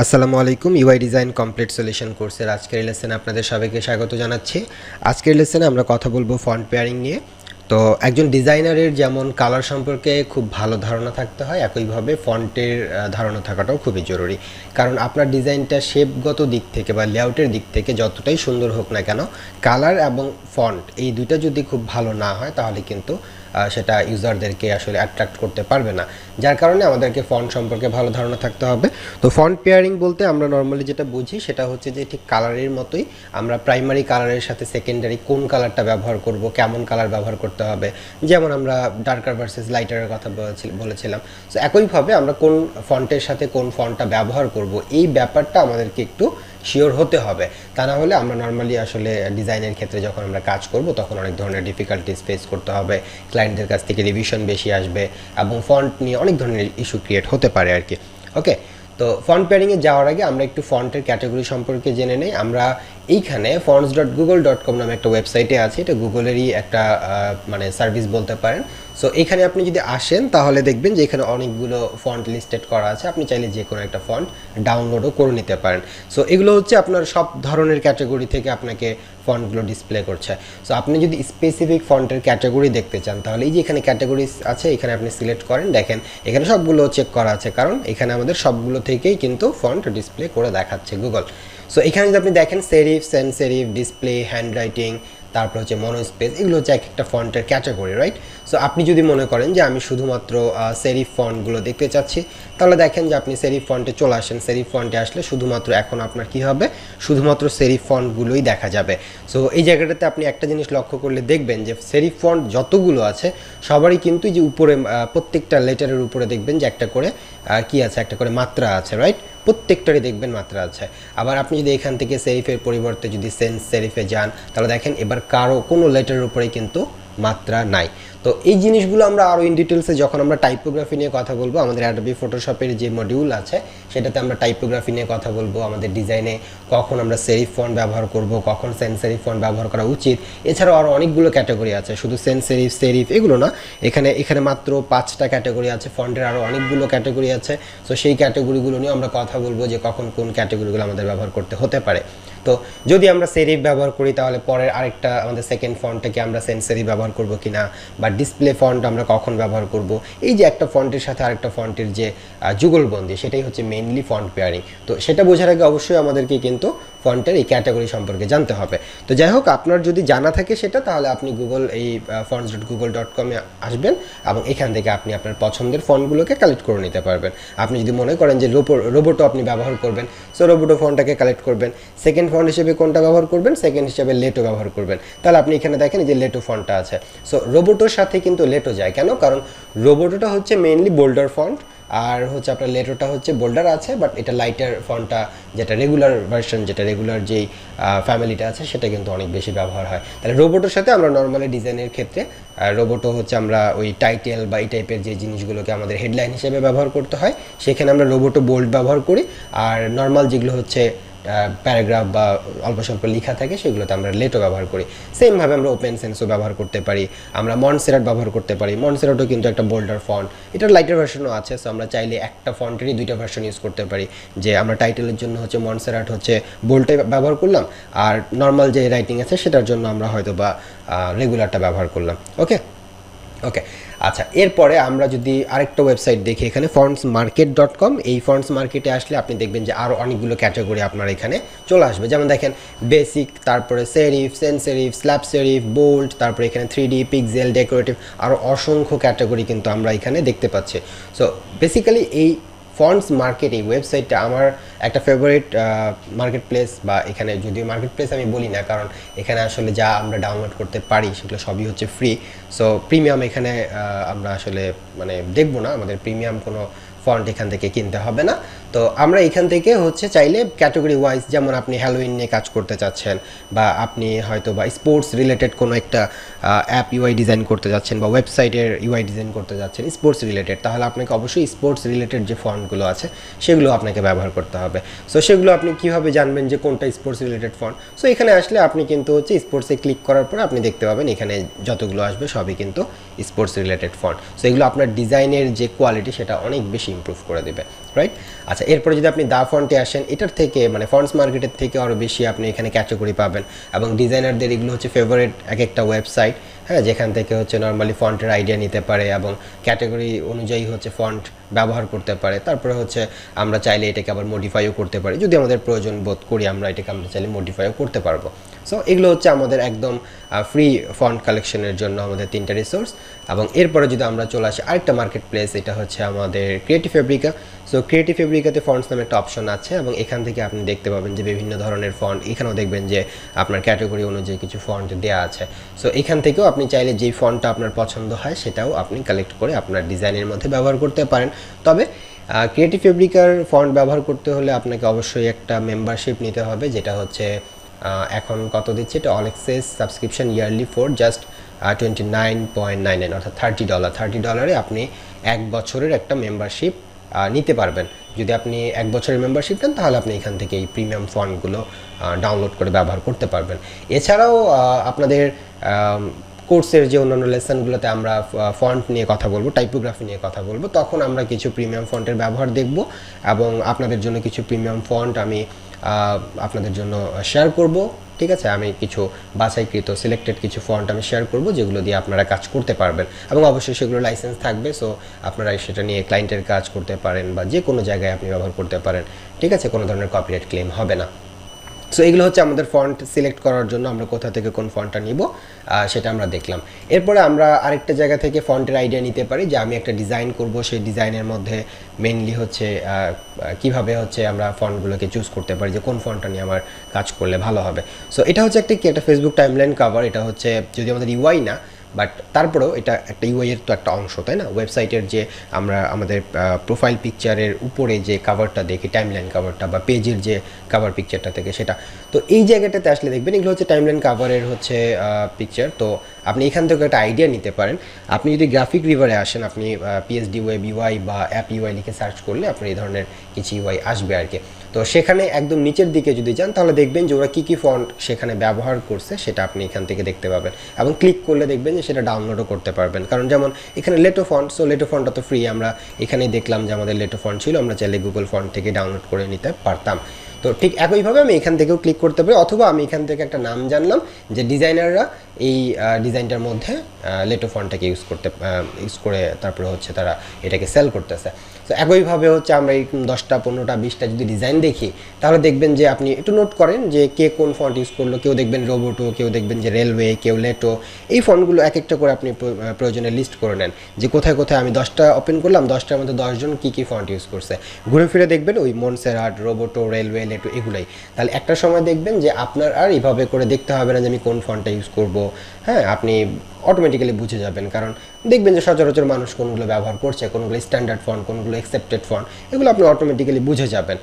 আসসালামু আলাইকুম UI design complete solution কোর্সের আজকের লেসনে আপনাদের সবাইকে স্বাগত জানাচ্ছি। আজকের লেসনে আমরা কথা বলবো ফন্ট পেয়ারিং নিয়ে। তো একজন ডিজাইনারের যেমন কালার সম্পর্কে খুব ভালো ধারণা থাকতে হয়, একইভাবে ফন্টের ধারণা থাকাটাও খুবই জরুরি। কারণ আপনার ডিজাইনটা শেপগত দিক থেকে বা লেআউটের দিক থেকে যতটাই সুন্দর হোক না কেন, কালার এবং ফন্ট এই দুইটা যদি খুব ভালো না হয় তাহলে কিন্তু সেটা ইউজারদেরকে আসলে অ্যাট্রাক্ট করতে পারবে না। যার কারণে আমাদেরকে ফন্ট সম্পর্কে ভালো ধারণা থাকতে হবে। তো ফন্ট পেয়ারিং বলতে আমরা নর্মালি যেটা বুঝি সেটা হচ্ছে যে ঠিক কালারের মতোই আমরা প্রাইমারি কালারের সাথে সেকেন্ডারি কোন কালারটা ব্যবহার করব, কেমন কালার ব্যবহার করতে হবে, যেমন আমরা ডার্কার ভার্সেস লাইটারের কথা বলেছিলাম। সো একইভাবে আমরা কোন ফন্টের সাথে কোন ফন্টটা ব্যবহার করব এই ব্যাপারটা আমাদেরকে একটু শিওর হতে হবে। তা না হলে আমরা নর্মালি আসলে ডিজাইনের ক্ষেত্রে যখন আমরা কাজ করব তখন অনেক ধরনের ডিফিকাল্টিস ফেস করতে হবে, ক্লায়েন্টদের কাছ থেকে রিভিশন বেশি আসবে এবং ফন্ট নিয়ে অনেক ধরনের ইস্যু ক্রিয়েট হতে পারে আর কি। ওকে, তো ফন্ট পেয়ারিংয়ে যাওয়ার আগে আমরা একটু ফন্টের ক্যাটাগরি সম্পর্কে জেনে নেই। আমরা এইখানে fonts.google.com নামে একটা ওয়েবসাইটে আছে, এটা গুগলেরই একটা মানে সার্ভিস বলতে পারেন। সো এখানে আপনি যদি আসেন তাহলে দেখবেন যে এখানে অনেকগুলো ফন্ট লিস্টেড করা আছে, আপনি চাইলে যে কোনো একটা ফন্ট ডাউনলোডও করে নিতে পারেন। সো এগুলো হচ্ছে আপনার সব ধরনের ক্যাটাগরি থেকে আপনাকে ফন্টগুলো ডিসপ্লে করছে। সো আপনি যদি স্পেসিফিক ফন্টের ক্যাটাগরি দেখতে চান তাহলে এই যে এখানে ক্যাটাগরিজ আছে, এখানে আপনি সিলেক্ট করেন, দেখেন এখানে সবগুলো চেক করা আছে, কারণ এখানে আমাদের সবগুলো থেকেই কিন্তু ফন্ট ডিসপ্লে করে দেখাচ্ছে গুগল। সো এখানে যদি আপনি দেখেন serif, sans serif, display, handwriting, তারপর হচ্ছে মনোস্পেস, এগুলো হচ্ছে এক একটা ফন্টের ক্যাটাগরি, রাইট? সো আপনি যদি মনে করেন যে আমি শুধুমাত্র সেরিফ ফন্টগুলো দেখতে চাচ্ছি তাহলে দেখেন যে আপনি সেরিফ ফন্টে চলে আসেন। সেরিফ ফন্টে আসলে শুধুমাত্র এখন আপনার কি হবে, শুধুমাত্র সেরিফ ফন্টগুলোই দেখা যাবে। সো এই জায়গাটাতে আপনি একটা জিনিস লক্ষ্য করলে দেখবেন যে সেরিফ ফন্ট যতগুলো আছে সবারই কিন্তু যে উপরে প্রত্যেকটা লেটারের উপরে দেখবেন যে একটা করে কি আছে, একটা করে মাত্রা আছে, রাইট? প্রত্যেকটারই দেখবেন মাত্রা আছে। আবার আপনি যদি এখান থেকে সেরিফের পরিবর্তে যদি সেন্স সেরিফে যান তাহলে দেখেন এবার কারো কোনো লেটারের উপরে কিন্তু মাত্রা নাই। তো এই জিনিসগুলো আমরা আরও ইন ডিটেলসে যখন আমরা টাইপোগ্রাফি নিয়ে কথা বলবো, আমাদের অ্যাডোবি ফটোশপের যে মডিউল আছে সেটাতে আমরা টাইপোগ্রাফি নিয়ে কথা বলবো, আমাদের ডিজাইনে কখন আমরা সেরিফ ফন্ট ব্যবহার করব, কখন সেন্স সেরিফ ফন্ট ব্যবহার করা উচিত। এছাড়াও আরও অনেকগুলো ক্যাটাগরি আছে, শুধু সেন্স সেরিফ, সেরিফ এগুলো না, এখানে মাত্র 5টা ক্যাটাগরি আছে, ফন্টের আরও অনেকগুলো ক্যাটাগরি আছে। সো সেই ক্যাটাগরিগুলো নিয়ে আমরা কথা বলবো যে কখন কোন ক্যাটাগরিগুলো আমাদের ব্যবহার করতে হতে পারে। তো যদি আমরা সেরিফ ব্যবহার করি তাহলে পরের আরেকটা আমাদের সেকেন্ড ফন্টটাকে আমরা সেন্স সেরিফ ব্যবহার করব কিনা, বা ডিসপ্লে ফন্ট আমরা কখন ব্যবহার করব, এই যে একটা ফন্টের সাথে আরেকটা ফন্টের যে যুগলবন্দি সেটাই হচ্ছে মেইনলি ফন্ট পেয়ারিং। তো সেটা বোঝার আগে অবশ্যই আমাদেরকে কিন্তু ফন্টের এই ক্যাটাগরি সম্পর্কে জানতে হবে। তো যাই হোক, আপনার যদি জানা থাকে সেটা তাহলে আপনি গুগল এই fonts.google.com-এ আসবেন এবং এখান থেকে আপনি আপনার পছন্দের ফন্টগুলোকে কালেক্ট করে নিতে পারবেন। আপনি যদি মনে করেন যে রোবোটো আপনি ব্যবহার করবেন, সো রোবোটো ফন্টটাকে কালেক্ট করবেন। সেকেন্ড ফন্ট হিসেবে কোনটা ব্যবহার করবেন, সেকেন্ড হিসেবে লেটো ব্যবহার করবেন। তাহলে আপনি এখানে দেখেন যে লেটো ফন্টটা আছে। সো রোবোটোর সাথে কিন্তু লেটো যায় কেন, কারণ রোবোটোটা হচ্ছে মেইনলি বোল্ডার ফন্ট, আর হচ্ছে আপনার লেটোটা হচ্ছে বোল্ডার আছে, বাট এটা লাইটার ফন্টটা যেটা রেগুলার ভার্সন, যেটা রেগুলার যেই ফ্যামিলিটা আছে সেটা কিন্তু অনেক বেশি ব্যবহার হয়। তাহলে রোবোটোর সাথে আমরা নর্মালি ডিজাইনের ক্ষেত্রে রোবোটো হচ্ছে আমরা ওই টাইটেল বা এই টাইপের যে জিনিসগুলোকে আমাদের হেডলাইন হিসেবে ব্যবহার করতে হয় সেখানে আমরা রোবোটো বোল্ড ব্যবহার করি, আর নর্মাল যেগুলো হচ্ছে প্যারাগ্রাফ বা অল্প স্বল্প লেখা থাকে সেগুলোতে আমরা লেটো ব্যবহার করি। সেমভাবে আমরা ওপেন সেন্সও ব্যবহার করতে পারি, আমরা মনসেরাট ব্যবহার করতে পারি। মনসেরাটও কিন্তু একটা বোল্ডার ফন্ট, এটার লাইটার ভার্সনও আছে। সো আমরা চাইলে একটা ফন্টেরই দুইটা ভার্সন ইউজ করতে পারি, যে আমরা টাইটেলের জন্য হচ্ছে মনসেরাট হচ্ছে বোল্ডে ব্যবহার করলাম, আর নর্মাল যে রাইটিং আছে সেটার জন্য আমরা হয়তো বা রেগুলারটা ব্যবহার করলাম। ওকে, আচ্ছা, এরপরে আমরা যদি আরেকটা ওয়েবসাইট দেখি, এখানে fontsmarket.com, এই ফন্টস মার্কেটে আসলে আপনি দেখবেন যে আরও অনেকগুলো ক্যাটাগরি আপনার এখানে চলে আসবে। যেমন দেখেন বেসিক, তারপরে serif, sans serif, slab serif, bold, তারপরে এখানে 3D, পিক্সেল, ডেকোরেটিভ, আরও অসংখ্য ক্যাটাগরি কিন্তু আমরা এখানে দেখতে পাচ্ছি। সো বেসিক্যালি এই ফন্টস মার্কেট, এই ওয়েবসাইটটা আমার একটা ফেভারিট মার্কেট প্লেস, বা এখানে যদিও মার্কেট প্লেস আমি বলি না, কারণ এখানে আসলে যা আমরা ডাউনলোড করতে পারি সেগুলো সবই হচ্ছে ফ্রি। সো প্রিমিয়াম এখানে আমরা আসলে মানে দেখবো না, আমাদের প্রিমিয়াম কোনো ফন্ট এখান থেকে কিনতে হবে না। তো আমরা এখান থেকে হচ্ছে চাইলে ক্যাটাগরি ওয়াইজ, যেমন আপনি হ্যালোইন নিয়ে কাজ করতে চাচ্ছেন, বা আপনি হয়তো বা স্পোর্টস রিলেটেড কোনো একটা অ্যাপ ইউআই ডিজাইন করতে যাচ্ছেন, বা ওয়েবসাইটের ইউআই ডিজাইন করতে যাচ্ছেন স্পোর্টস রিলেটেড, তাহলে আপনাকে অবশ্যই স্পোর্টস রিলেটেড যে ফন্টগুলো আছে সেগুলো আপনাকে ব্যবহার করতে হবে। সো সেগুলো আপনি কীভাবে জানবেন যে কোনটা স্পোর্টস রিলেটেড ফন্ট? সো এখানে আসলে আপনি কিন্তু হচ্ছে স্পোর্টসে ক্লিক করার পরে আপনি দেখতে পাবেন এখানে যতগুলো আসবে সবই কিন্তু স্পোর্টস রিলেটেড ফন্ট। সো এগুলো আপনার ডিজাইনের যে কোয়ালিটি সেটা অনেক বেশি ইমপ্রুভ করে দেবে। রাইট। আচ্ছা, এরপরে যদি আপনি দা ফন্টে আসেন, এটার থেকে মানে ফন্টস মার্কেটের থেকে আরও বেশি আপনি এখানে ক্যাটাগরি পাবেন, এবং ডিজাইনারদের এগুলো হচ্ছে ফেভারিট এক একটা ওয়েবসাইট, হ্যাঁ, যেখান থেকে হচ্ছে নর্মালি ফন্টের আইডিয়া নিতে পারে এবং ক্যাটাগরি অনুযায়ী হচ্ছে ফন্ট ব্যবহার করতে পারে। তারপরে হচ্ছে আমরা চাইলে এটাকে আবার মডিফাইও করতে পারি, যদি আমাদের প্রয়োজন বোধ করি আমরা এটাকে আমরা চাইলে মডিফাইও করতে পারবো। সো এগুলো হচ্ছে আমাদের একদম ফ্রি ফন্ট কালেকশনের জন্য আমাদের 3টা রিসোর্স। এবং এরপরে যদি আমরা চলে আসি আরেকটা মার্কেট প্লেস, এটা হচ্ছে আমাদের ক্রিয়েটিভ ফেব্রিকা। সো ক্রিয়েটিভ ফেব্রিকাতে ফন্টস নামে একটা অপশন আছে, এবং এখান থেকে আপনি দেখতে পাবেন যে বিভিন্ন ধরনের ফন্ট, এখানেও দেখবেন যে আপনার ক্যাটাগরি অনুযায়ী কিছু ফন্ট দেওয়া আছে। সো এখান থেকেও আপনি চাইলে যেই ফন্টটা আপনার পছন্দ হয় সেটাও আপনি কালেক্ট করে আপনার ডিজাইনের মধ্যে ব্যবহার করতে পারেন। তবে ক্রিয়েটিভ ফেব্রিকার ফন্ট ব্যবহার করতে হলে আপনাকে অবশ্যই একটা মেম্বারশিপ নিতে হবে, যেটা হচ্ছে এখন কত দিচ্ছে, এটা all access subscription yearly for just $29.99, অর্থাৎ $30 আপনি 1 বছরের একটা মেম্বারশিপ নিতে পারবেন। যদি আপনি 1 বছরের মেম্বারশিপ নেন তাহলে আপনি এখান থেকে এই প্রিমিয়াম ফন্টগুলো ডাউনলোড করে ব্যবহার করতে পারবেন। এছাড়াও আপনাদের কোর্সের যে অন্যান্য লেসনগুলোতে আমরা ফন্ট নিয়ে কথা বলবো, টাইপোগ্রাফি নিয়ে কথা বলবো, তখন আমরা কিছু প্রিমিয়াম ফন্টের ব্যবহার দেখব, এবং আপনাদের জন্য কিছু প্রিমিয়াম ফন্ট আমি আপনাদের জন্য শেয়ার করব। ঠিক আছে, আমি কিছু বাছাইকৃত সিলেক্টেড কিছু ফন্ট আমি শেয়ার করব, যেগুলো দিয়ে আপনারা কাজ করতে পারবেন, এবং অবশ্যই সেগুলো লাইসেন্স থাকবে। সো আপনারা সেটা নিয়ে ক্লায়েন্টের কাজ করতে পারেন বা যে কোনো জায়গায় আপনি ব্যবহার করতে পারেন। ঠিক আছে, কোনো ধরনের কপিরাইট ক্লেম হবে না। সো এগুলো হচ্ছে আমাদের ফন্ট সিলেক্ট করার জন্য আমরা কোথা থেকে কোন ফন্টটা নিব সেটা আমরা দেখলাম। এরপরে আমরা আরেকটা জায়গা থেকে ফন্টের আইডিয়া নিতে পারি, যে আমি একটা ডিজাইন করব, সেই ডিজাইনের মধ্যে মেইনলি হচ্ছে কিভাবে হচ্ছে আমরা ফন্টগুলোকে চুজ করতে পারি যে কোন ফন্টটা নিয়ে আমার কাজ করলে ভালো হবে। সো এটা হচ্ছে একটা ফেসবুক টাইমলাইন কভার। এটা হচ্ছে যদি আমাদের ইউআই না, বাট তারপরেও এটা একটা ইউআইয়ের তো একটা অংশ, তাই না? ওয়েবসাইটের যে আমরা আমাদের প্রোফাইল পিকচারের উপরে যে কাভারটা দেখি, টাইমলাইন কাভারটা বা পেজের যে কাভার পিকচারটা থেকে সেটা, তো এই জায়গাটাতে আসলে দেখবেন এগুলো হচ্ছে টাইমলাইন কাভারের হচ্ছে পিকচার। তো আপনি এখান থেকে একটা আইডিয়া নিতে পারেন। আপনি যদি গ্রাফিক রিভারে আসেন, আপনি পিএসডি ওয়েব ইউআই বা অ্যাপ ইউআই লিখে সার্চ করলে আপনার এই ধরনের কিছু ইউআই আসবে আর কি। তো সেখানে একদম নিচের দিকে যদি যান তাহলে দেখবেন যে ওরা কী কী ফন্ট সেখানে ব্যবহার করছে সেটা আপনি এখান থেকে দেখতে পাবেন, এবং ক্লিক করলে দেখবেন যে সেটা ডাউনলোডও করতে পারবেন। কারণ যেমন এখানে লেটো ফন্ট, সো লেটো ফন্টটা তো ফ্রি, আমরা এখানেই দেখলাম যে আমাদের লেটো ফন্ট ছিল, আমরা চাইলে গুগল ফন্ট থেকে ডাউনলোড করে নিতে পারতাম। তো ঠিক একইভাবে আমি এখান থেকেও ক্লিক করতে পারি, অথবা আমি এখান থেকে একটা নাম জানলাম যে ডিজাইনাররা এই ডিজাইনটার মধ্যে লেটো ফন্টটাকে ইউজ করে তারপরে হচ্ছে তারা এটাকে সেল করতেছে। তো একইভাবে হচ্ছে আমরা এই 10টা 15টা 20টা যদি ডিজাইন দেখি, তাহলে দেখবেন যে আপনি একটু নোট করেন যে কে কোন ফন্ট ইউজ করলো। কেউ দেখবেন রোবোটো, কেউ দেখবেন যে রেলওয়ে, কেউ লেটো। এই ফন্টগুলো এক একটা করে আপনি প্রয়োজনে লিস্ট করে নেন, যে কোথায় কোথায় আমি 10টা ওপেন করলাম, 10টার মধ্যে 10 জন কী কী ফন্ট ইউজ করছে। ঘুরে ফিরে দেখবেন ওই মনসেরাট, রোবোটো, রেলওয়ে, লেটো এগুলাই। তাহলে একটা সময় দেখবেন যে আপনার আর এইভাবে করে দেখতে হবে না যে আমি কোন ফন্টটা ইউজ করব। হ্যাঁ, আপনি অটোমেটিক্যালি বুঝে যাবেন, কারণ দেখবেন যে সচরাচর মানুষ কোনগুলো ব্যবহার করছে, কোনগুলো স্ট্যান্ডার্ড ফন্ট, কোনগুলো অ্যাকসেপ্টেড ফন্ট, এগুলো আপনি অটোমেটিক্যালি বুঝে যাবেন।